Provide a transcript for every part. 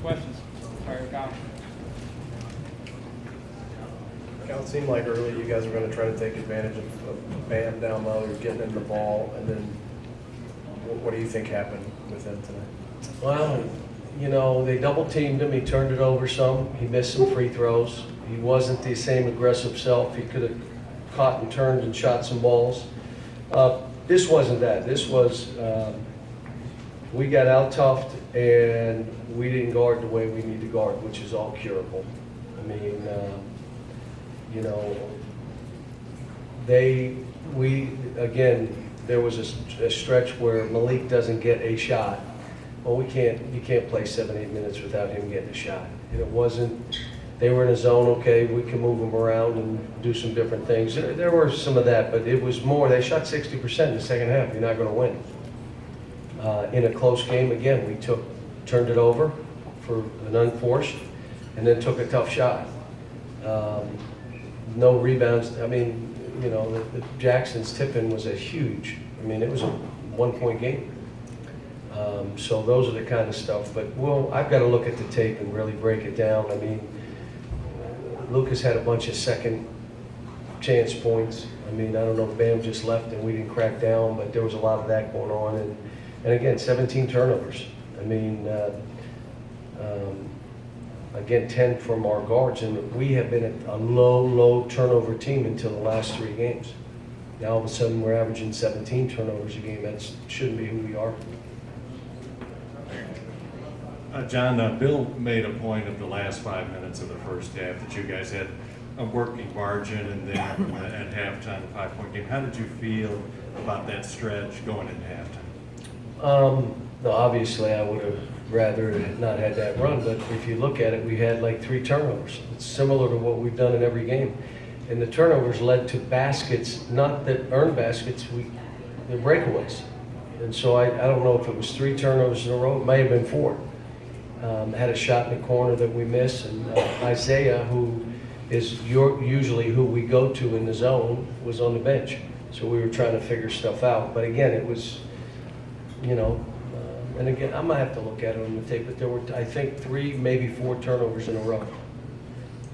questions? Sorry, Kyle. Cal, it seemed like early you guys were going to try to take advantage of Bam down low. You're getting in the ball, and then what do you think happened with him tonight? Well, you know, they double teamed him. He turned it over some. He missed some free throws. He wasn't the same aggressive self. He could have caught and turned and shot some balls. This wasn't that. This was we got out toughed and we didn't guard the way we need to guard, which is all curable. I mean, you know, again, there was a stretch where Malik doesn't get a shot. Well, you can't play 7-8 minutes without him getting a shot. And it wasn't, they were in a zone, okay, we can move them around and do some different things. There were some of that, but it was more, they shot 60% in the second half. You're not going to win. In a close game, again, we turned it over for an unforced, and then took a tough shot. No rebounds. I mean, you know, the Jackson's tip-in was a huge, I mean, it was a 1-point game. So those are the kind of stuff. But I've got to look at the tape and really break it down. I mean, Lucas had a bunch of second chance points. I mean, I don't know if Bam just left and we didn't crack down, but there was a lot of that going on. And again, 17 turnovers. I mean, again, 10 from our guards. And we have been a low turnover team until the last 3 games. Now all of a sudden we're averaging 17 turnovers a game. That shouldn't be who we are. John, Bill made a point of the last 5 minutes of the first half that you guys had a working margin, and then at halftime, a 5-point game. How did you feel about that stretch going into halftime? No, obviously, I would have rather not had that run, but if you look at it, we had like 3 turnovers. It's similar to what we've done in every game. And the turnovers led to baskets, not that earned baskets, they're breakaways. And so I don't know if it was 3 turnovers in a row, it may have been 4. Had a shot in the corner that we missed, and Isaiah, who is usually who we go to in the zone, was on the bench. So we were trying to figure stuff out. But again, it was, you know, and again, I might have to look at it on the tape, but there were, I think, 3, maybe 4 turnovers in a row.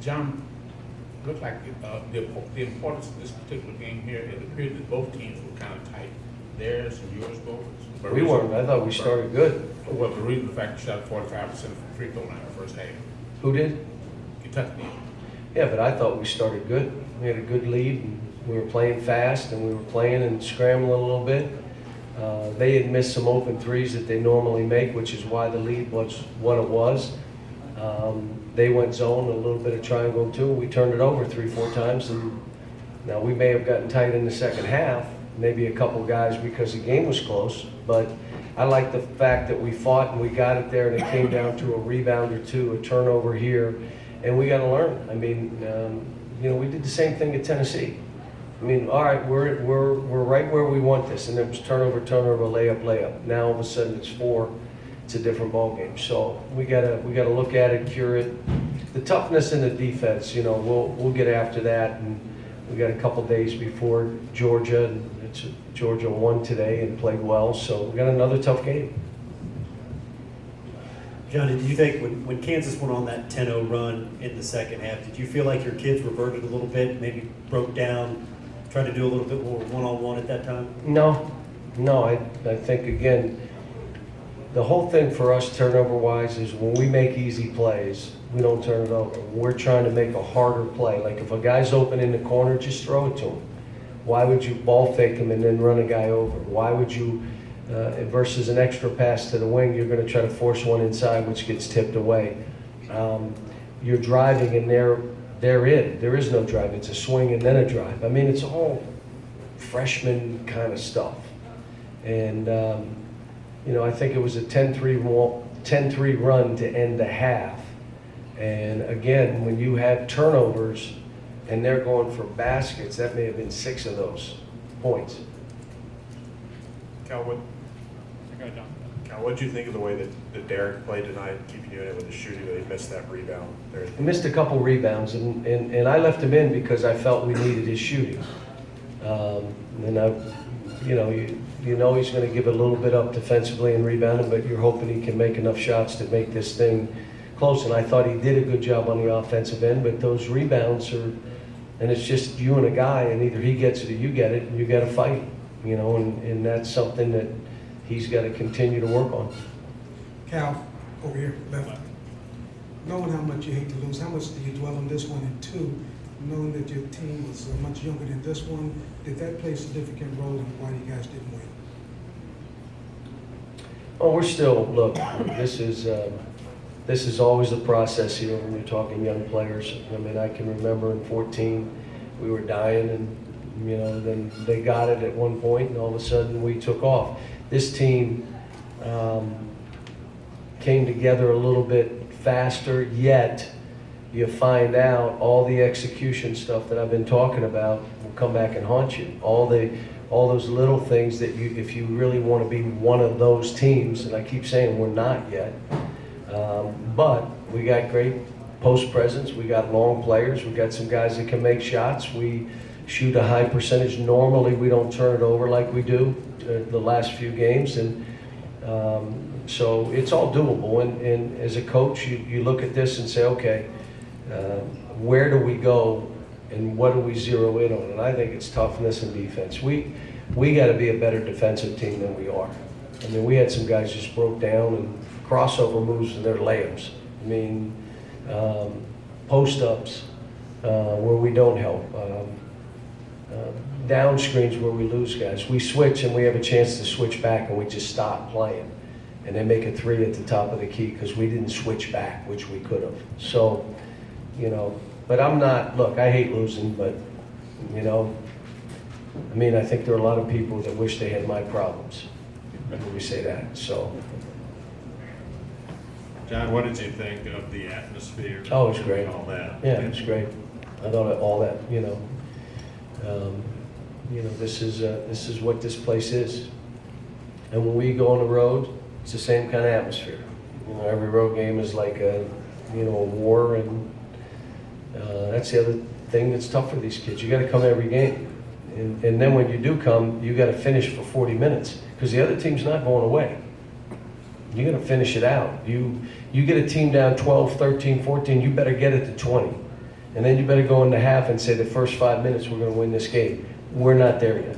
John, looked like the importance of this particular game here, it appeared that both teams were kind of tight. Theirs and yours both. We weren't. I thought we started good. Well, the reason the fact you shot 45% from free throw line in the first half. Who did? Kentucky did. Yeah, but I thought we started good. We had a good lead, and we were playing fast, and we were playing and scrambling a little bit. They had missed some open threes that they normally make, which is why the lead was what it was. They went zone, a little bit of triangle too. We turned it over 3-4 times, and now we may have gotten tight in the second half, maybe a couple guys because the game was close, but I like the fact that we fought and we got it there, and it came down to a rebound or 2, a turnover here, and we got to learn. I mean, you know, we did the same thing at Tennessee. I mean, all right, we're right where we want this, and it was turnover, layup. Now all of a sudden it's 4. It's a different ball game. So we gotta look at it, cure it. The toughness in the defense, you know, we'll get after that, and we got a couple days before Georgia, and Georgia won today and played well, so we got another tough game. Johnny, do you think when Kansas went on that 10-0 run in the second half, did you feel like your kids reverted a little bit, maybe broke down, tried to do a little bit more one-on-one at that time? No, I think, again, the whole thing for us turnover-wise is when we make easy plays, we don't turn it over. We're trying to make a harder play. Like if a guy's open in the corner, just throw it to him. Why would you ball fake him and then run a guy over? Why would you, versus an extra pass to the wing, you're going to try to force one inside, which gets tipped away. You're driving and they're in. There is no drive. It's a swing and then a drive. I mean, it's all freshman kind of stuff. And, you know, I think it was a 10-3 run to end the half. And again, when you have turnovers and they're going for baskets, that may have been 6 of those points. Cal, what did you think of the way that Derek played tonight, keeping you in it with the shooting, that he missed that rebound there? He missed a couple rebounds, and I left him in because I felt we needed his shooting. And you know he's going to give a little bit up defensively and rebounding, but you're hoping he can make enough shots to make this thing close, and I thought he did a good job on the offensive end, but those rebounds are, and it's just you and a guy, and either he gets it or you get it, and you got to fight, you know, and that's something that he's got to continue to work on. Cal, over here, left. Knowing how much you hate to lose, how much do you dwell on this one? And two, knowing that your team was much younger than this one, did that play a significant role in why you guys didn't win? Well, we're still, look, this is always the process here when you're talking young players. I mean, I can remember in 14, we were dying, and, you know, then they got it at one point, and all of a sudden we took off. This team came together a little bit faster, yet you find out all the execution stuff that I've been talking about will come back and haunt you. All those little things that you, if you really want to be one of those teams, and I keep saying we're not yet, but we got great post presence, we got long players, we got some guys that can make shots, we shoot a high percentage. Normally we don't turn it over like we do the last few games, and so it's all doable. And as a coach, you look at this and say, okay, where do we go and what do we zero in on? And I think it's toughness and defense. We got to be a better defensive team than we are. I mean, we had some guys just broke down and crossover moves and their layups. I mean, post-ups where we don't help. Down screens where we lose guys. We switch and we have a chance to switch back and we just stop playing. And they make a three at the top of the key because we didn't switch back, which we could have. So, you know, but I'm not, look, I hate losing, but, you know, I mean, I think there are a lot of people that wish they had my problems when we say that, so. John, what did you think of the atmosphere? Oh, it was great. And all that? Yeah, it was great. I thought all that, you know, this is what this place is. And when we go on the road, it's the same kind of atmosphere. You know, every road game is like a war, and that's the other thing that's tough for these kids. You got to come every game, and then when you do come, you got to finish for 40 minutes because the other team's not going away. You got to finish it out. You get a team down 12, 13, 14, you better get it to 20. And then you better go into half and say the first 5 minutes we're going to win this game. We're not there yet.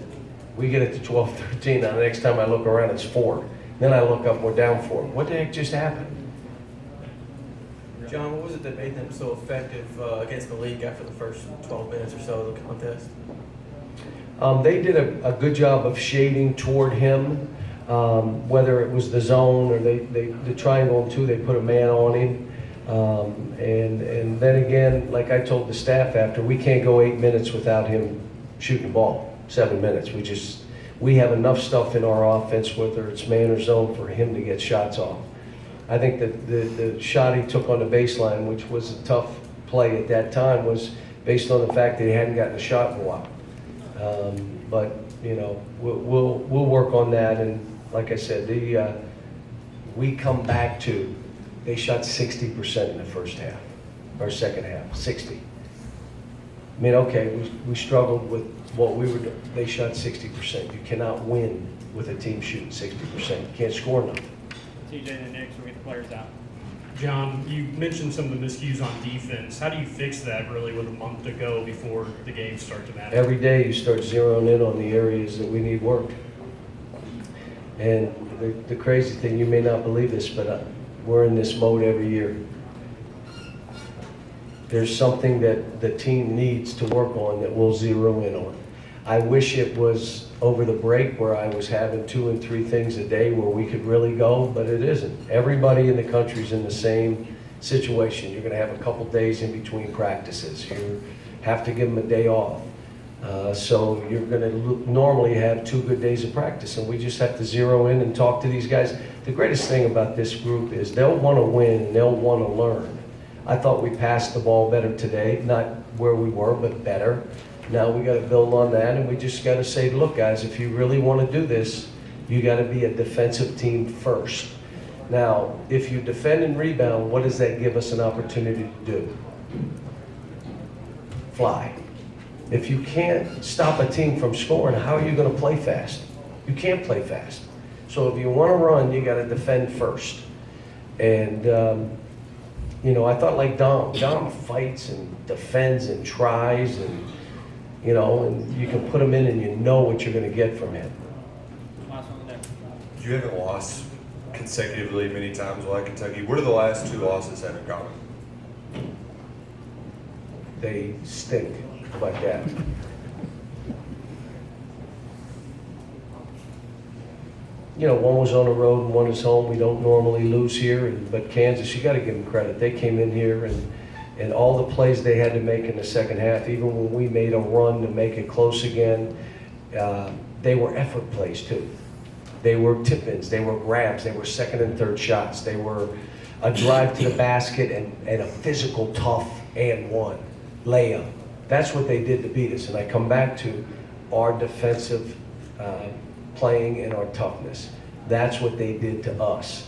We get it to 12, 13. Now the next time I look around, it's 4. Then I look up, we're down 4. What the heck just happened? John, what was it that made them so effective against the league after the first 12 minutes or so of the contest? They did a good job of shading toward him, whether it was the zone or the triangle and 2, they put a man on him. And then again, like I told the staff after, we can't go 8 minutes without him shooting the ball, 7 minutes. We have enough stuff in our offense, whether it's man or zone, for him to get shots off. I think that the shot he took on the baseline, which was a tough play at that time, was based on the fact that he hadn't gotten a shot in a while. But you know, we'll work on that. And like I said, we come back to, they shot 60% in the first half or second half, 60. I mean, okay, we struggled with what we were doing. They shot 60%. You cannot win with a team shooting 60%. You can't score enough. TJ and Nick, so we get the players out. John, you mentioned some of the miscues on defense. How do you fix that really with a month to go before the games start to matter? Every day you start zeroing in on the areas that we need work. And the crazy thing, you may not believe this, but we're in this mode every year. There's something that the team needs to work on that we'll zero in on. I wish it was over the break where I was having 2 and 3 things a day where we could really go, but it isn't. Everybody in the country's in the same situation. You're gonna have a couple days in between practices. You have to give them a day off. So you're gonna normally have 2 good days of practice, and we just have to zero in and talk to these guys. The greatest thing about this group is they'll wanna win and they'll wanna learn. I thought we passed the ball better today, not where we were, but better. Now we got to build on that, and we just got to say, look, guys, if you really want to do this, you got to be a defensive team first. Now, if you defend and rebound, what does that give us an opportunity to do? Fly. If you can't stop a team from scoring, how are you going to play fast? You can't play fast. So if you want to run, you got to defend first. And You know, I thought like Dom fights and defends and tries and, you know, and you can put him in and you know what you're gonna get from him. Last one there. You haven't lost consecutively many times while at Kentucky. What are the last 2 losses have in common? They stink like that. You know, one was on the road and one is home. We don't normally lose here, but Kansas, you got to give them credit. They came in here and all the plays they had to make in the second half, even when we made a run to make it close again, they were effort plays too. They were tip-ins, they were grabs, they were second and third shots, they were a drive to the basket and a physical, tough and one layup. That's what they did to beat us. And I come back to our defensive playing and our toughness. That's what they did to us.